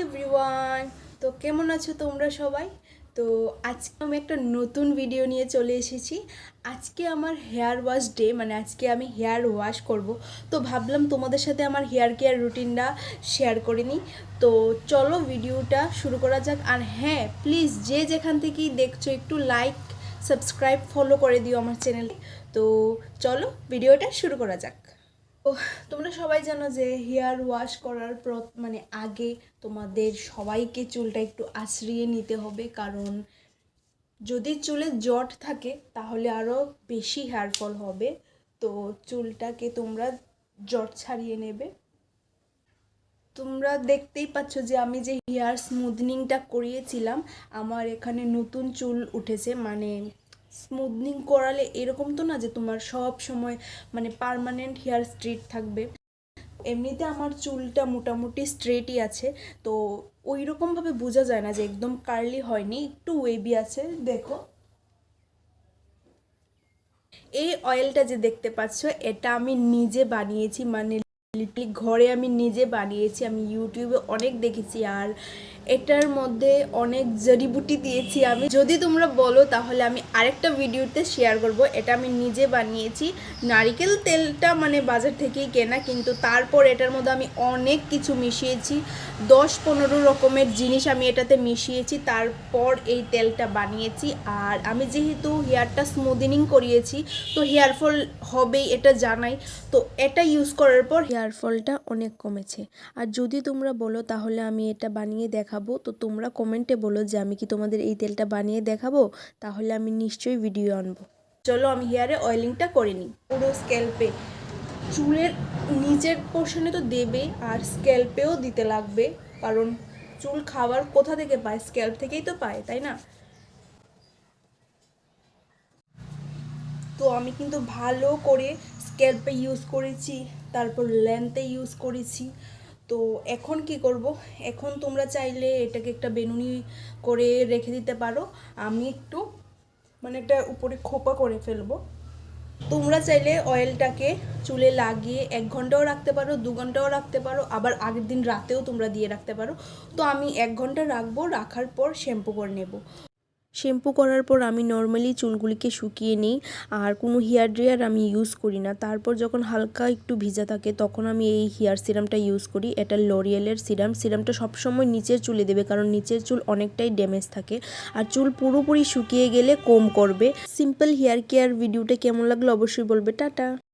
Everyone, তো কেমন আছো তোমরা সবাই? তো আজকে আমি একটা নতুন ভিডিও নিয়ে চলে এসেছি। আজকে আমার হেয়ার ওয়াশ ডে, মানে আজকে আমি হেয়ার ওয়াশ করব। তো ভাবলাম তোমাদের সাথে আমার হেয়ার কেয়ার রুটিনটা শেয়ার করে নিই। তো চলো ভিডিওটা শুরু করা যাক। আর হ্যাঁ, প্লিজ যে যেখান থেকেই দেখছো একটু লাইক, সাবস্ক্রাইব, ফলো করে দিও আমার চ্যানেলে। তো চলো ভিডিওটা শুরু করা যাক। তো তোমরা সবাই জানো যে হেয়ার ওয়াশ করার মানে আগে তোমাদের সবাইকে চুলটা একটু আঁচড়িয়ে নিতে হবে, কারণ যদি চুলে জট থাকে তাহলে আরও বেশি হেয়ার ফল হবে। তো চুলটাকে তোমরা জট ছাড়িয়ে নেবে। তোমরা দেখতেই পাচ্ছ যে আমি যে হেয়ার স্মুথনিংটা করিয়েছিলাম, আমার এখানে নতুন চুল উঠেছে। মানে স্মুথনিং করালে এরকম তো না যে তোমার সব সময় মানে পার্মানেন্ট হেয়ার স্ট্রেট থাকবে। এমনিতে আমার চুলটা মোটামুটি স্ট্রেটই আছে, তো ওই রকমভাবে বোঝা যায় না যে একদম কার্লি হয়নি, একটু ওয়েভি আছে। দেখো, এই অয়েলটা যে দেখতে পাচ্ছ এটা আমি নিজে বানিয়েছি, মানে লিটলি ঘরে আমি নিজে বানিয়েছি। আমি ইউটিউবে অনেক দেখেছি, আর এটার মধ্যে অনেক জড়িবুটি দিয়েছি আমি। যদি তোমরা বলো তাহলে আমি আরেকটা ভিডিওতে শেয়ার করব। এটা আমি নিজে বানিয়েছি। নারিকেল তেলটা মানে বাজার থেকেই কেনা, কিন্তু তারপর এটার মধ্যে আমি অনেক কিছু মিশিয়েছি। 10-15 রকমের জিনিস আমি এটাতে মিশিয়েছি, তারপর এই তেলটা বানিয়েছি। আর আমি যেহেতু হেয়ারটা স্মুথনিং করিয়েছি, তো হেয়ার ফল হবেই, এটা জানাই। তো এটা ইউজ করার পর হেয়ার ফলটা অনেক কমেছে। আর যদি তোমরা বলো তাহলে আমি এটা বানিয়ে দেখাবো, তো তোমরা কমেন্টে বলো যে আমি কি তোমাদের এই তেলটা বানিয়ে দেখাবো, তাহলে আমি নিশ্চয়ই ভিডিও আনবো। চলো আমি হেয়ারে অয়েলিংটা করে নিই। পুরো স্ক্যাল্পে, চুলের নিচের পোর্শনে তো দেবে, আর স্ক্যাল্পেও দিতে লাগবে, কারণ চুল খাবার কোথা থেকে পায়? স্ক্যাল্প থেকেই তো পায়, তাই না? তো আমি কিন্তু ভালো করে স্ক্যাল্পে ইউজ করেছি, তারপর লেন্থে ইউজ করেছি। তো এখন কি করব? এখন তোমরা চাইলে এটাকে একটা বেনুনি করে রেখে দিতে পারো। আমি একটু মানে একটা উপরে খোপা করে ফেলবো। তোমরা চাইলে অয়েলটাকে চুলে লাগিয়ে 1 ঘন্টাও রাখতে পারো, 2 ঘন্টাও রাখতে পারো, আবার আগের দিন রাতেও তোমরা দিয়ে রাখতে পারো। তো আমি 1 ঘন্টা রাখবো, রাখার পর শ্যাম্পু করে নেব। শ্যাম্পু করার পর আমি নর্মালি চুলগুলিকে শুকিয়ে নিই, আর কোনো হেয়ার ড্রায়ার আমি ইউজ করি না। তারপর যখন হালকা একটু ভিজা থাকে তখন আমি এই হেয়ার সিরামটা ইউজ করি। এটা লরিয়েলের সিরামটা সবসময় নিচের চুলে দেবে, কারণ নিচের চুল অনেকটাই ড্যামেজ থাকে। আর চুল পুরোপুরি শুকিয়ে গেলে কম করবে। সিম্পল হেয়ার কেয়ার ভিডিওটা কেমন লাগলো অবশ্যই বলবে। টাটা।